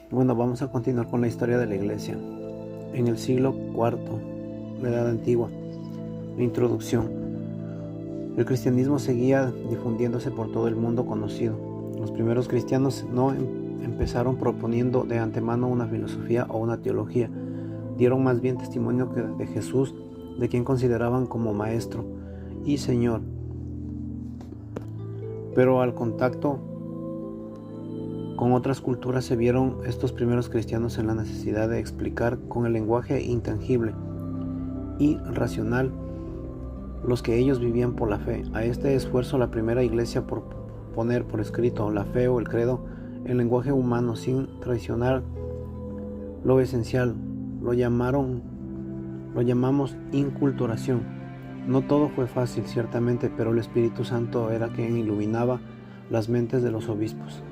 Bueno, vamos a continuar con la historia de la iglesia. En el siglo IV, la Edad Antigua, la introducción. El cristianismo seguía difundiéndose por todo el mundo conocido. Los primeros cristianos no empezaron proponiendo de antemano una filosofía o una teología. Dieron más bien testimonio de Jesús, de quien consideraban como maestro y Señor. Pero al contacto con otras culturas se vieron estos primeros cristianos en la necesidad de explicar con el lenguaje intangible y racional los que ellos vivían por la fe. A este esfuerzo la primera iglesia por poner por escrito la fe o el credo en lenguaje humano sin traicionar lo esencial, lo llamamos inculturación. No todo fue fácil, ciertamente, pero el Espíritu Santo era quien iluminaba las mentes de los obispos.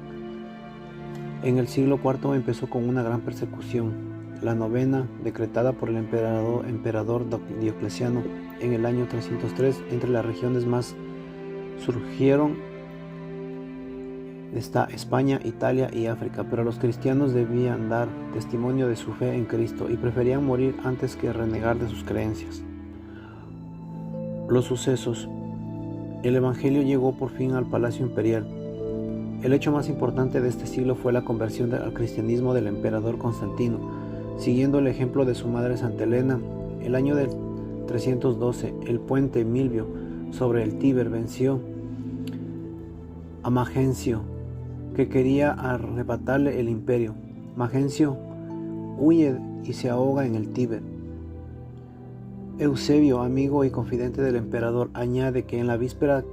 En el siglo IV empezó con una gran persecución, la novena, decretada por el emperador Diocleciano en el año 303. Entre las regiones más surgieron España, Italia y África, pero los cristianos debían dar testimonio de su fe en Cristo y preferían morir antes que renegar de sus creencias. Los sucesos. El Evangelio llegó por fin al Palacio Imperial. El hecho más importante de este siglo fue la conversión al cristianismo del emperador Constantino. Siguiendo el ejemplo de su madre Santa Elena, el año del 312, el puente Milvio sobre el Tíber venció a Magencio, que quería arrebatarle el imperio. Magencio huye y se ahoga en el Tíber. Eusebio, amigo y confidente del emperador, añade que en la víspera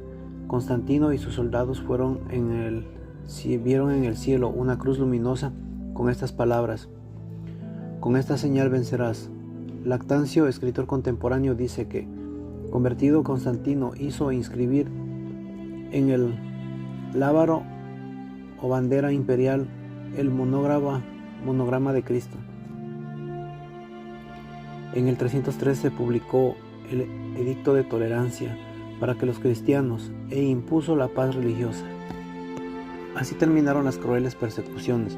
Constantino y sus soldados vieron en el cielo una cruz luminosa con estas palabras: con esta señal vencerás. Lactancio, escritor contemporáneo, dice que, convertido Constantino, hizo inscribir en el lábaro o bandera imperial el monograma de Cristo. En el 303 se publicó el Edicto de Tolerancia para que los cristianos e impuso la paz religiosa. Así terminaron las crueles persecuciones.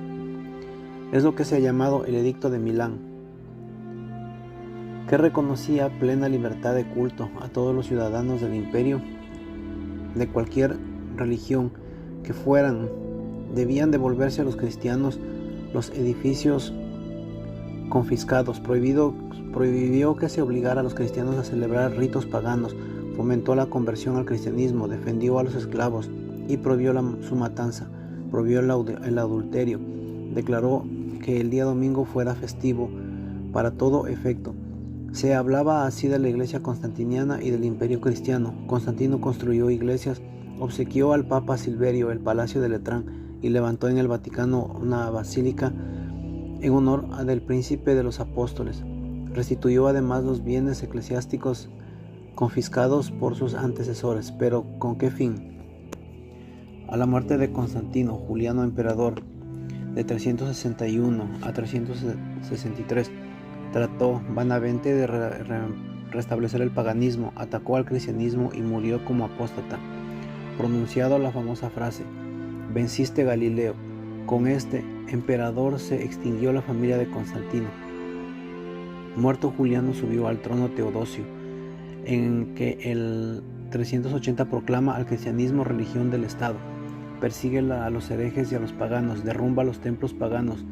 Es lo que se ha llamado el Edicto de Milán, que reconocía plena libertad de culto a todos los ciudadanos del imperio, de cualquier religión que fueran. Debían devolverse a los cristianos los edificios confiscados. Prohibió que se obligara a los cristianos a celebrar ritos paganos, fomentó la conversión al cristianismo, defendió a los esclavos y prohibió su matanza, prohibió el adulterio, declaró que el día domingo fuera festivo para todo efecto. Se hablaba así de la iglesia constantiniana y del imperio cristiano. Constantino construyó iglesias, obsequió al papa Silverio el palacio de Letrán y levantó en el Vaticano una basílica en honor del príncipe de los apóstoles. Restituyó además los bienes eclesiásticos confiscados por sus antecesores. ¿Pero con qué fin? A la muerte de Constantino, Juliano emperador, de 361 a 363, trató vanamente de restablecer el paganismo, atacó al cristianismo y murió como apóstata. Pronunciado la famosa frase: venciste Galileo. Con este emperador se extinguió la familia de Constantino. Muerto Juliano, subió al trono Teodosio, en que el 380 proclama al cristianismo religión del Estado, persigue a los herejes y a los paganos, derrumba los templos paganos.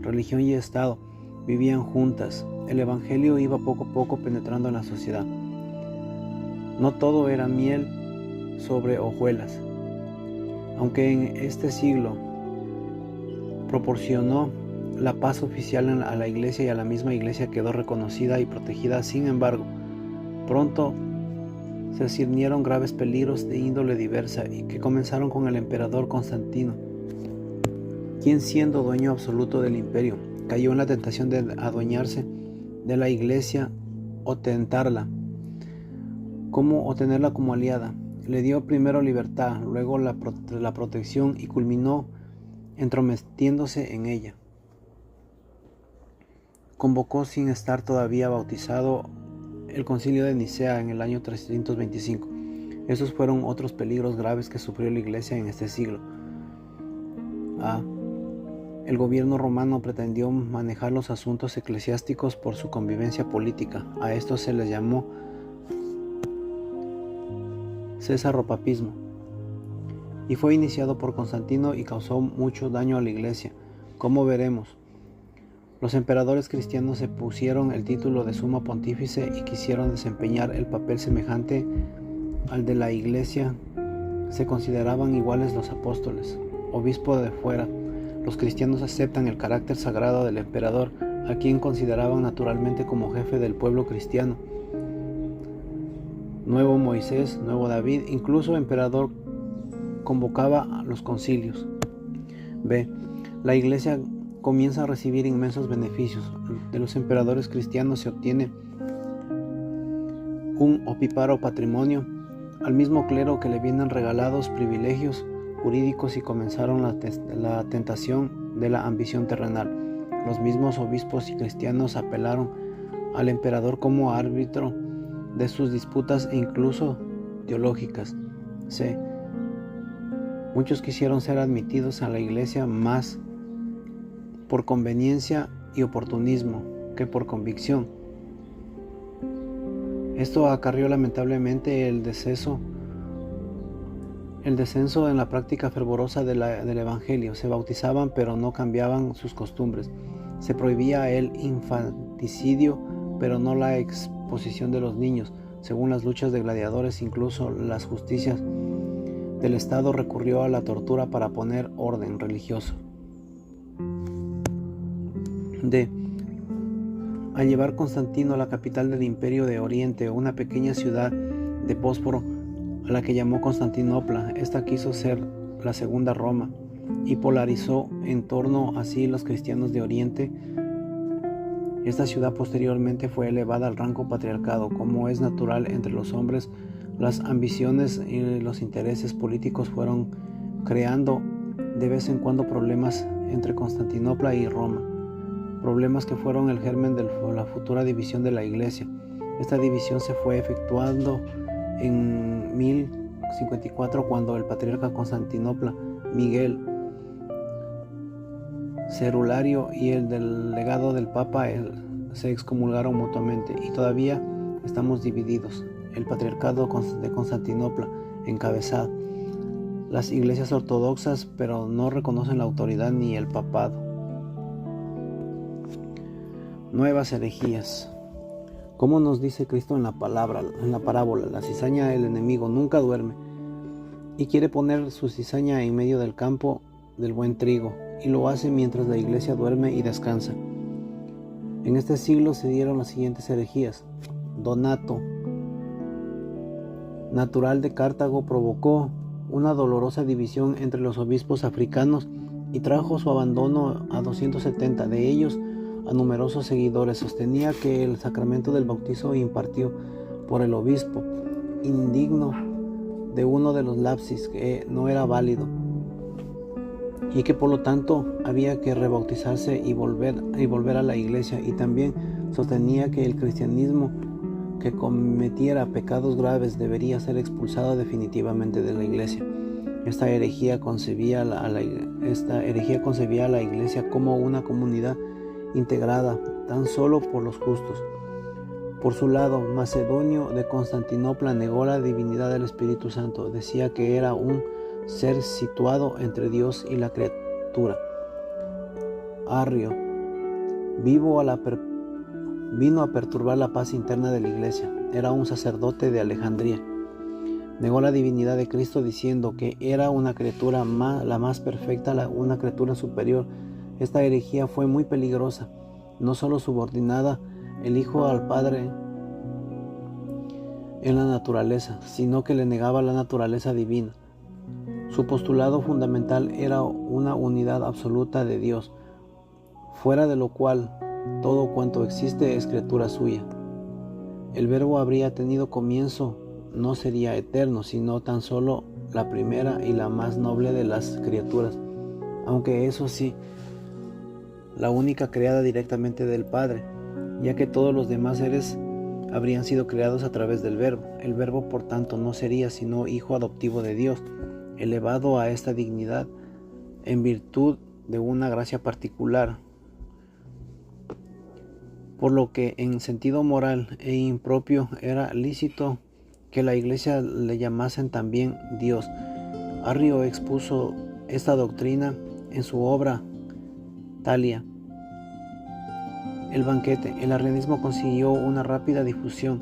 Religión y Estado vivían juntas. El evangelio iba poco a poco penetrando en la sociedad. No todo era miel sobre hojuelas. Aunque en este siglo proporcionó la paz oficial a la iglesia, y a la misma iglesia quedó reconocida y protegida, sin embargo, pronto se cirnieron graves peligros de índole diversa y que comenzaron con el emperador Constantino, quien, siendo dueño absoluto del imperio, cayó en la tentación de adueñarse de la iglesia o tenerla como aliada. Le dio primero libertad, luego la protección y culminó entrometiéndose en ella. Convocó, sin estar todavía bautizado, el concilio de Nicea en el año 325. Esos fueron otros peligros graves que sufrió la iglesia en este siglo. El gobierno romano pretendió manejar los asuntos eclesiásticos por su conveniencia política. A esto se les llamó cesaropapismo, y fue iniciado por Constantino y causó mucho daño a la Iglesia. Como veremos, los emperadores cristianos se pusieron el título de sumo pontífice y quisieron desempeñar el papel semejante al de la Iglesia. Se consideraban iguales los apóstoles, obispo de fuera. Los cristianos aceptan el carácter sagrado del emperador, a quien consideraban naturalmente como jefe del pueblo cristiano. Nuevo Moisés, nuevo David, incluso emperador convocaba a los concilios. B. La Iglesia comienza a recibir inmensos beneficios. De los emperadores cristianos se obtiene un opíparo patrimonio. Al mismo clero que le vienen regalados privilegios jurídicos y comenzaron la tentación de la ambición terrenal. Los mismos obispos y cristianos apelaron al emperador como árbitro de sus disputas e incluso teológicas. C. Muchos quisieron ser admitidos a la Iglesia más por conveniencia y oportunismo que por convicción. Esto acarrió lamentablemente el descenso en la práctica fervorosa del Evangelio. Se bautizaban pero no cambiaban sus costumbres. Se prohibía el infanticidio pero no la exposición de los niños. Según las luchas de gladiadores, incluso las justicias del Estado recurrió a la tortura para poner orden religioso. D. Al llevar Constantino a la capital del Imperio de Oriente, una pequeña ciudad de Bósforo, a la que llamó Constantinopla, esta quiso ser la segunda Roma y polarizó en torno a sí los cristianos de Oriente. Esta ciudad posteriormente fue elevada al rango patriarcado. Como es natural entre los hombres, las ambiciones y los intereses políticos fueron creando de vez en cuando problemas entre Constantinopla y Roma, problemas que fueron el germen de la futura división de la Iglesia. Esta división se fue efectuando en 1054 cuando el patriarca Constantinopla, Miguel Cerulario, y el delegado del Papa se excomulgaron mutuamente, y todavía estamos divididos. El patriarcado de Constantinopla encabeza las iglesias ortodoxas, pero no reconocen la autoridad ni el papado. Nuevas herejías. Como nos dice Cristo en la parábola, la cizaña del enemigo nunca duerme y quiere poner su cizaña en medio del campo del buen trigo, y lo hace mientras la iglesia duerme y descansa. En este siglo se dieron las siguientes herejías. Donato, natural de Cartago, provocó una dolorosa división entre los obispos africanos y trajo su abandono a 270 de ellos, a numerosos seguidores. Sostenía que el sacramento del bautizo impartido por el obispo, indigno de uno de los lapsis, que no era válido, y que por lo tanto había que rebautizarse y volver a la iglesia. Y también sostenía que el cristianismo que cometiera pecados graves debería ser expulsado definitivamente de la iglesia. Esta herejía concebía a la iglesia como una comunidad integrada tan solo por los justos. Por su lado, Macedonio de Constantinopla negó la divinidad del Espíritu Santo. Decía que era un ser situado entre Dios y la criatura. Arrio vino a perturbar la paz interna de la iglesia. Era un sacerdote de Alejandría. Negó la divinidad de Cristo diciendo que era una criatura la más perfecta, una criatura superior. Esta herejía fue muy peligrosa. No solo subordinada el Hijo al Padre en la naturaleza, sino que le negaba la naturaleza divina. Su postulado fundamental era una unidad absoluta de Dios, fuera de lo cual todo cuanto existe es criatura suya. El Verbo habría tenido comienzo, no sería eterno, sino tan solo la primera y la más noble de las criaturas, aunque eso sí, la única creada directamente del Padre, ya que todos los demás seres habrían sido creados a través del Verbo. El Verbo, por tanto, no sería sino hijo adoptivo de Dios, elevado a esta dignidad en virtud de una gracia particular, por lo que en sentido moral e impropio era lícito que la Iglesia le llamasen también Dios. Arrio expuso esta doctrina en su obra Thalia, el banquete. El arrianismo consiguió una rápida difusión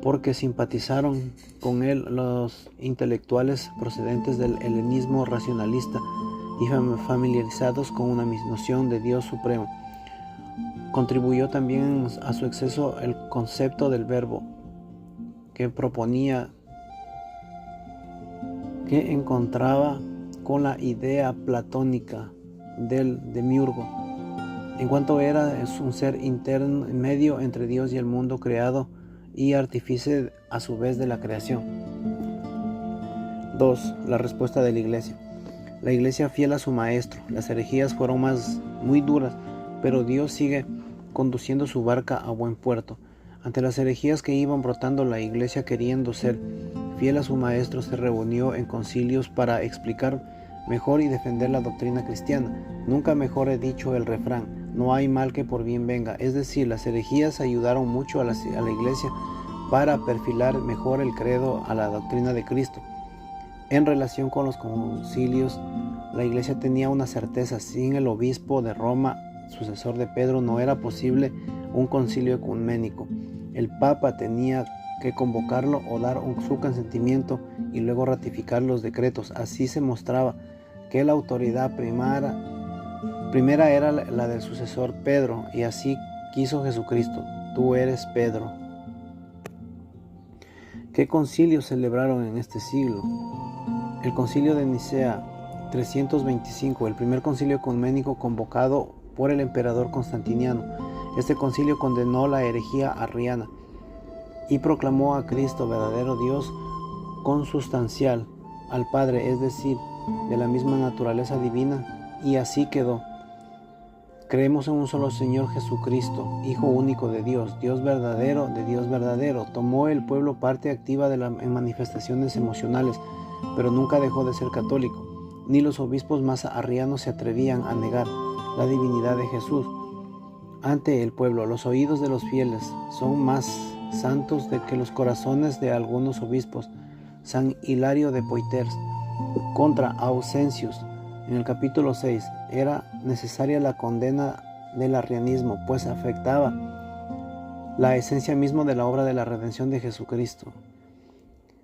porque simpatizaron con él los intelectuales procedentes del helenismo racionalista y familiarizados con una noción de Dios supremo. Contribuyó también a su exceso el concepto del verbo, que proponía, que encontraba con la idea platónica del demiurgo, en cuanto era un ser interno, medio entre Dios y el mundo creado y artífice a su vez de la creación. 2. La respuesta de la Iglesia. La Iglesia fiel a su maestro. Las herejías fueron muy duras, pero Dios sigue conduciendo su barca a buen puerto. Ante las herejías que iban brotando, la Iglesia, queriendo ser fiel a su maestro, se reunió en concilios para explicar mejor y defender la doctrina cristiana. Nunca mejor he dicho el refrán: no hay mal que por bien venga. Es decir, las herejías ayudaron mucho a la Iglesia para perfilar mejor el credo a la doctrina de Cristo. En relación con los concilios, la Iglesia tenía una certeza: sin el obispo de Roma, sucesor de Pedro, no era posible un concilio ecuménico. El Papa tenía que convocarlo o dar su consentimiento y luego ratificar los decretos. Así se mostraba que la autoridad primera era la del sucesor Pedro, y así quiso Jesucristo: tú eres Pedro. ¿Qué concilios celebraron en este siglo? El concilio de Nicea 325, el primer concilio ecuménico convocado por el emperador Constantiniano. Este concilio condenó la herejía arriana y proclamó a Cristo verdadero Dios consustancial al Padre, es decir, de la misma naturaleza divina, y así quedó. Creemos en un solo Señor Jesucristo, Hijo único de Dios, Dios verdadero de Dios verdadero. Tomó el pueblo parte activa en manifestaciones emocionales, pero nunca dejó de ser católico. Ni los obispos más arrianos se atrevían a negar la divinidad de Jesús ante el pueblo. Los oídos de los fieles son más santos que los corazones de algunos obispos. San Hilario de Poitiers, contra Ausensius, en el capítulo 6, era necesaria la condena del arrianismo, pues afectaba la esencia misma de la obra de la redención de Jesucristo.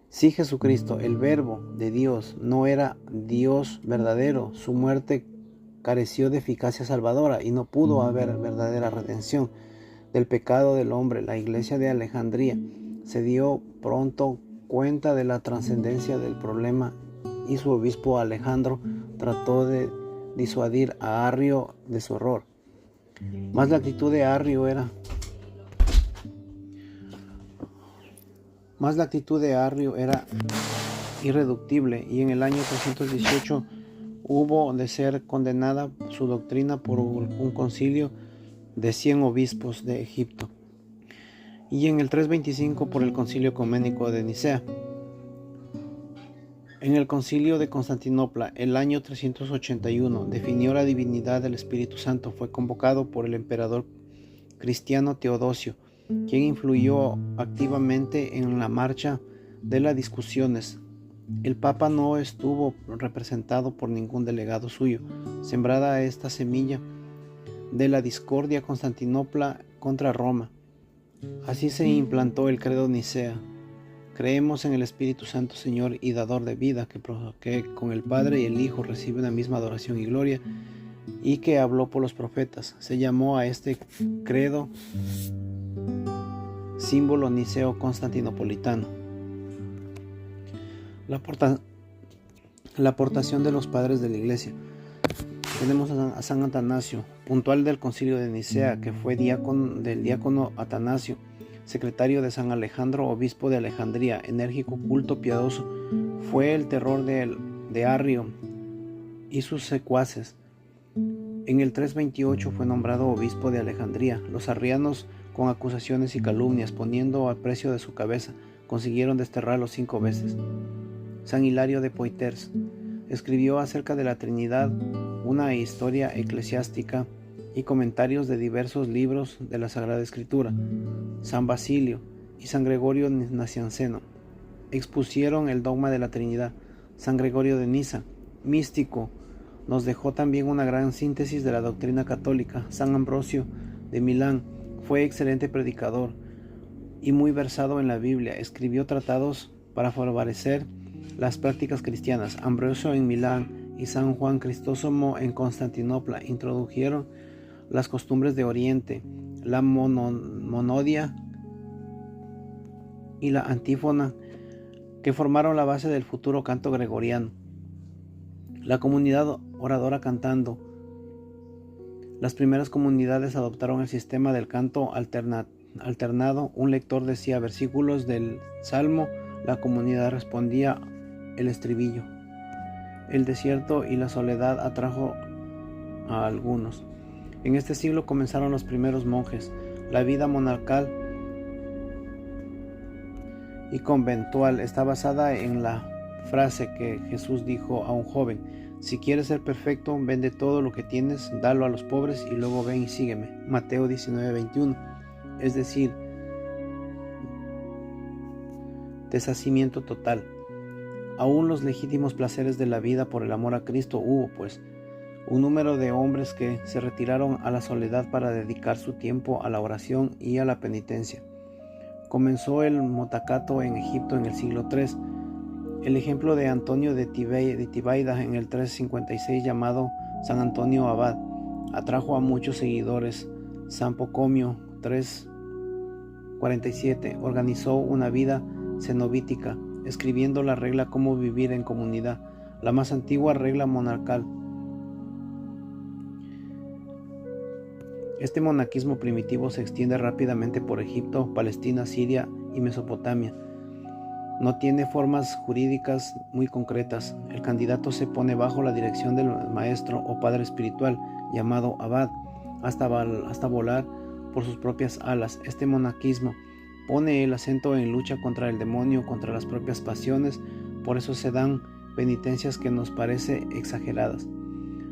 Si Jesucristo, el Verbo de Dios, no era Dios verdadero, su muerte careció de eficacia salvadora y no pudo haber verdadera redención del pecado del hombre. La Iglesia de Alejandría se dio pronto cuenta de la trascendencia del problema y su obispo Alejandro trató de disuadir a Arrio de su error. Mas la actitud de Arrio era irreductible, y en el año 318 hubo de ser condenada su doctrina por un concilio de 100 obispos de Egipto, y en el 325 por el concilio ecuménico de Nicea. En el concilio de Constantinopla, el año 381, definió la divinidad del Espíritu Santo. Fue convocado por el emperador cristiano Teodosio, quien influyó activamente en la marcha de las discusiones. El Papa no estuvo representado por ningún delegado suyo. Sembrada esta semilla de la discordia, Constantinopla contra Roma, así se implantó el credo Nicea. Creemos en el Espíritu Santo, Señor y dador de vida, que con el Padre y el Hijo recibe una misma adoración y gloria, y que habló por los profetas. Se llamó a este credo símbolo niceo constantinopolitano. La aportación de los padres de la Iglesia. Tenemos a San Atanasio, puntual del concilio de Nicea, que fue del diácono Atanasio, secretario de San Alejandro, obispo de Alejandría, enérgico, culto, piadoso. Fue el terror de Arrio y sus secuaces. En el 328 fue nombrado obispo de Alejandría. Los arrianos, con acusaciones y calumnias, poniendo a precio de su cabeza, consiguieron desterrarlo 5 veces. San Hilario de Poitiers escribió acerca de la Trinidad una historia eclesiástica y comentarios de diversos libros de la Sagrada Escritura. San Basilio y San Gregorio Nacianceno expusieron el dogma de la Trinidad. San Gregorio de Niza, místico, nos dejó también una gran síntesis de la doctrina católica. San Ambrosio de Milán fue excelente predicador y muy versado en la Biblia. Escribió tratados para favorecer las prácticas cristianas. Ambrosio en Milán y San Juan Crisóstomo en Constantinopla introdujeron las costumbres de Oriente, la monodia y la antífona, que formaron la base del futuro canto gregoriano. La comunidad oradora cantando. Las primeras comunidades adoptaron el sistema del canto alternado. Un lector decía versículos del Salmo, la comunidad respondía el estribillo. El desierto y la soledad atrajo a algunos. En este siglo comenzaron los primeros monjes. La vida monacal y conventual está basada en la frase que Jesús dijo a un joven: si quieres ser perfecto, vende todo lo que tienes, dalo a los pobres y luego ven y sígueme. Mateo 19:21. Es decir, deshacimiento total. Aún los legítimos placeres de la vida por el amor a Cristo hubo, pues, un número de hombres que se retiraron a la soledad para dedicar su tiempo a la oración y a la penitencia. Comenzó el motacato en Egipto en el siglo III. El ejemplo de Antonio de Tibaida en el 356, llamado San Antonio Abad, atrajo a muchos seguidores. San Pocomio 347 organizó una vida cenobítica, escribiendo la regla Cómo vivir en comunidad, la más antigua regla monarcal. Este monaquismo primitivo se extiende rápidamente por Egipto, Palestina, Siria y Mesopotamia. No tiene formas jurídicas muy concretas. El candidato se pone bajo la dirección del maestro o padre espiritual, llamado abad, hasta volar por sus propias alas. Este monaquismo pone el acento en lucha contra el demonio, contra las propias pasiones. Por eso se dan penitencias que nos parece exageradas.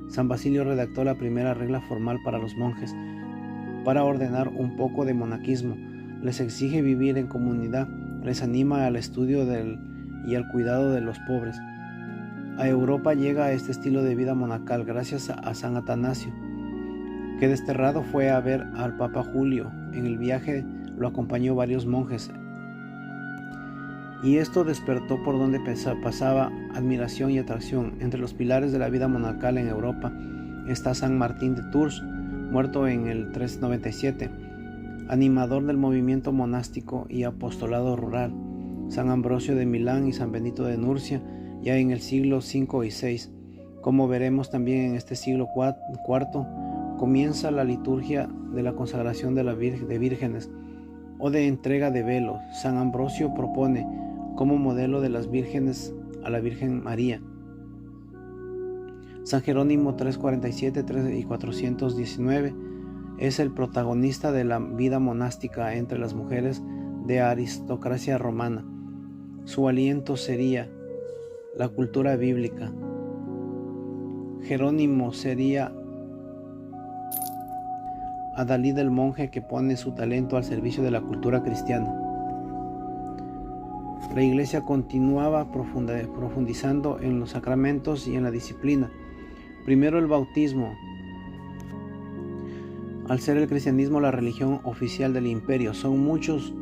San Basilio redactó la primera regla formal para los monjes, para ordenar un poco de monaquismo. Les exige vivir en comunidad, les anima al estudio y al cuidado de los pobres. A Europa llega este estilo de vida monacal gracias a San Atanasio, que desterrado fue a ver al Papa Julio. En el viaje lo acompañó varios monjes, y esto despertó por donde pasaba admiración y atracción. Entre los pilares de la vida monacal en Europa está San Martín de Tours, muerto en el 397, animador del movimiento monástico y apostolado rural. San Ambrosio de Milán y San Benito de Nurcia, ya en el siglo V y VI. Como veremos también en este siglo IV, comienza la liturgia de la consagración de vírgenes o de entrega de velos. San Ambrosio propone como modelo de las vírgenes a la Virgen María. San Jerónimo 347 y 419 es el protagonista de la vida monástica entre las mujeres de aristocracia romana. Su aliento sería la cultura bíblica. Jerónimo sería adalid el monje que pone su talento al servicio de la cultura cristiana. La Iglesia continuaba profundizando en los sacramentos y en la disciplina. Primero el bautismo. Al ser el cristianismo la religión oficial del imperio, son muchos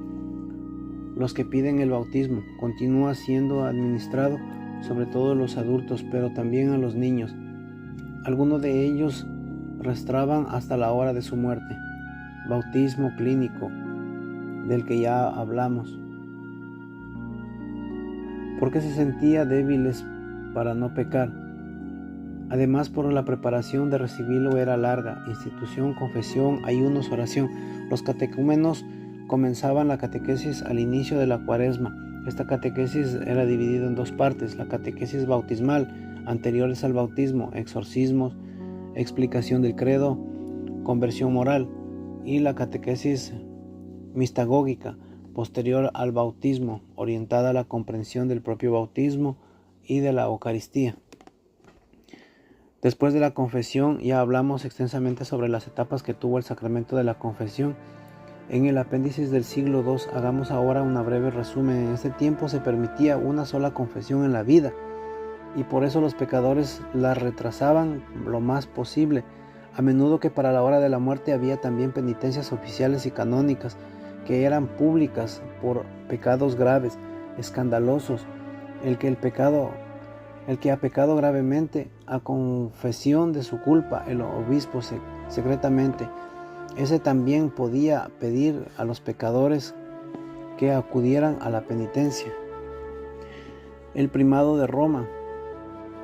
los que piden el bautismo. Continúa siendo administrado sobre todo a los adultos, pero también a los niños. Algunos de ellos restraban hasta la hora de su muerte. Bautismo clínico, del que ya hablamos, porque se sentía débiles para no pecar. Además, por la preparación de recibirlo era larga: institución, confesión, ayunos, oración. Los catecúmenos comenzaban la catequesis al inicio de la Cuaresma. Esta catequesis era dividida en dos partes: la catequesis bautismal, anteriores al bautismo, exorcismos, explicación del credo, conversión moral, y la catequesis mistagógica, posterior al bautismo, orientada a la comprensión del propio bautismo y de la Eucaristía. Después de la confesión, ya hablamos extensamente sobre las etapas que tuvo el sacramento de la confesión. En el apéndice del siglo II hagamos ahora una breve resumen. En este tiempo se permitía una sola confesión en la vida, y por eso los pecadores la retrasaban lo más posible. A menudo que para la hora de la muerte había también penitencias oficiales y canónicas, que eran públicas por pecados graves, escandalosos. El que ha pecado gravemente, a confesión de su culpa, el obispo secretamente, ese también podía pedir a los pecadores que acudieran a la penitencia. El primado de Roma.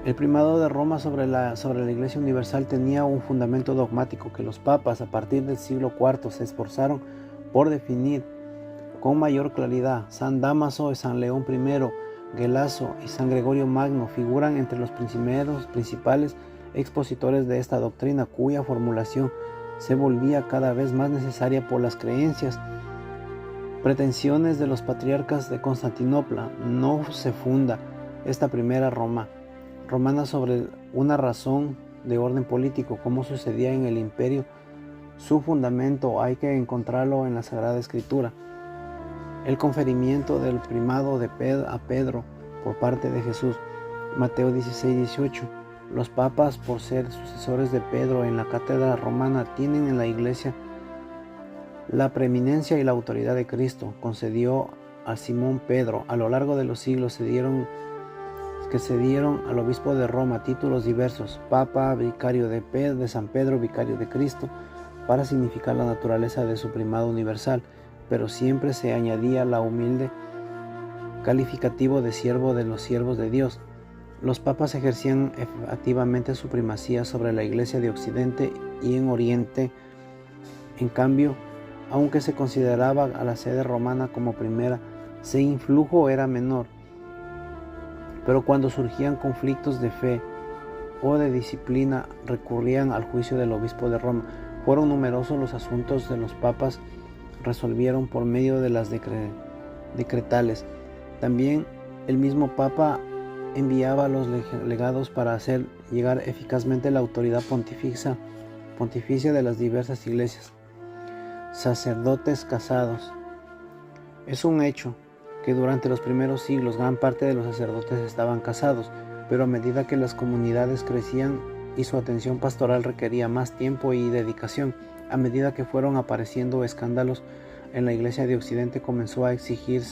El primado de Roma sobre la Iglesia Universal tenía un fundamento dogmático que los papas a partir del siglo IV se esforzaron por definir con mayor claridad. San Dámaso y San León I, Gelaso y San Gregorio Magno figuran entre los principales expositores de esta doctrina, cuya formulación se volvía cada vez más necesaria por las creencias, pretensiones de los patriarcas de Constantinopla. No se funda esta primera romana sobre una razón de orden político, como sucedía en el imperio. Su fundamento hay que encontrarlo en la Sagrada Escritura. El conferimiento del primado a Pedro por parte de Jesús, Mateo 16-18. Los papas, por ser sucesores de Pedro en la cátedra romana, tienen en la Iglesia la preeminencia y la autoridad de Cristo. Concedió a Simón Pedro a lo largo de los siglos se dieron al obispo de Roma títulos diversos: Papa, vicario de San Pedro, vicario de Cristo, para significar la naturaleza de su primado universal, pero siempre se añadía la humilde calificativo de siervo de los siervos de Dios. Los papas ejercían activamente su primacía sobre la Iglesia de Occidente y en Oriente. En cambio, aunque se consideraba a la sede romana como primera, su influjo era menor. Pero cuando surgían conflictos de fe o de disciplina, recurrían al juicio del obispo de Roma. Fueron numerosos los asuntos que los papas resolvieron por medio de las decretales. También el mismo papa enviaba a los legados para hacer llegar eficazmente la autoridad pontificia de las diversas iglesias. Sacerdotes casados. Es un hecho que durante los primeros siglos gran parte de los sacerdotes estaban casados, pero a medida que las comunidades crecían y su atención pastoral requería más tiempo y dedicación, a medida que fueron apareciendo escándalos en la Iglesia de Occidente, comenzó a exigir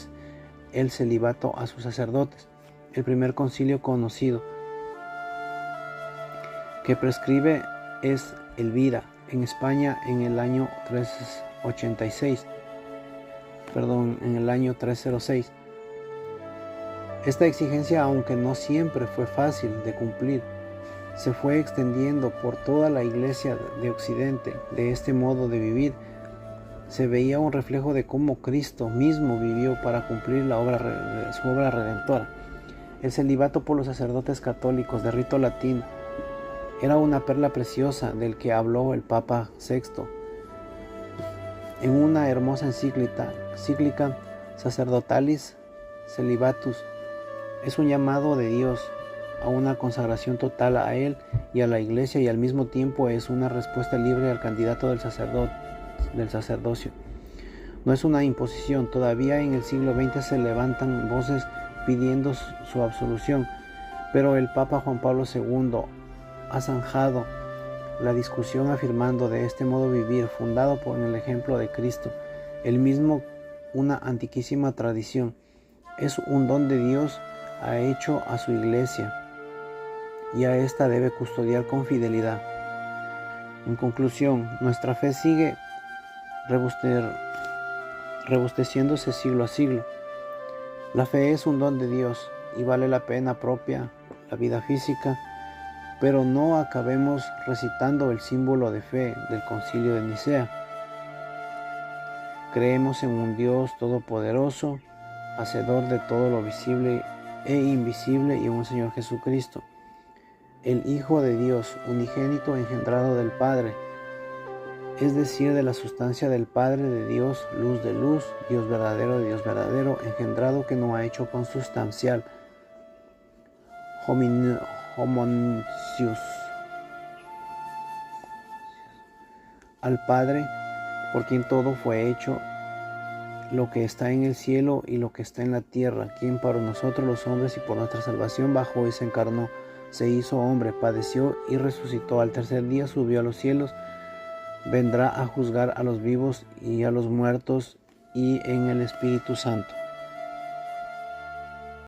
el celibato a sus sacerdotes. El primer concilio conocido que prescribe es Elvira, en España, en el año 306. Esta exigencia, aunque no siempre fue fácil de cumplir, se fue extendiendo por toda la Iglesia de Occidente. De este modo de vivir se veía un reflejo de cómo Cristo mismo vivió para cumplir su obra redentora. El celibato por los sacerdotes católicos de rito latino era una perla preciosa del que habló el Papa VI en una hermosa encíclica Sacerdotales Celibatus. Es un llamado de Dios a una consagración total a Él y a la Iglesia, y al mismo tiempo es una respuesta libre al candidato del sacerdocio. No es una imposición. Todavía en el siglo XX se levantan voces pidiendo su absolución, pero el Papa Juan Pablo II ha zanjado la discusión afirmando de este modo vivir, fundado por el ejemplo de Cristo, el mismo una antiquísima tradición. Es un don de Dios ha hecho a su Iglesia, y a esta debe custodiar con fidelidad. En conclusión, nuestra fe sigue robusteciéndose siglo a siglo. La fe es un don de Dios y vale la pena propia la vida física, pero no acabemos recitando el símbolo de fe del Concilio de Nicea. Creemos en un Dios todopoderoso, hacedor de todo lo visible e invisible, y un Señor Jesucristo, el Hijo de Dios, unigénito, engendrado del Padre, es decir, de la sustancia del Padre, de Dios, luz de luz, Dios verdadero de Dios verdadero, engendrado, que no ha hecho consubstancial, homonousios, al Padre, por quien todo fue hecho, lo que está en el cielo y lo que está en la tierra, quien para nosotros los hombres y por nuestra salvación bajó y se encarnó, se hizo hombre, padeció y resucitó, al tercer día subió a los cielos, vendrá a juzgar a los vivos y a los muertos, y en el Espíritu Santo.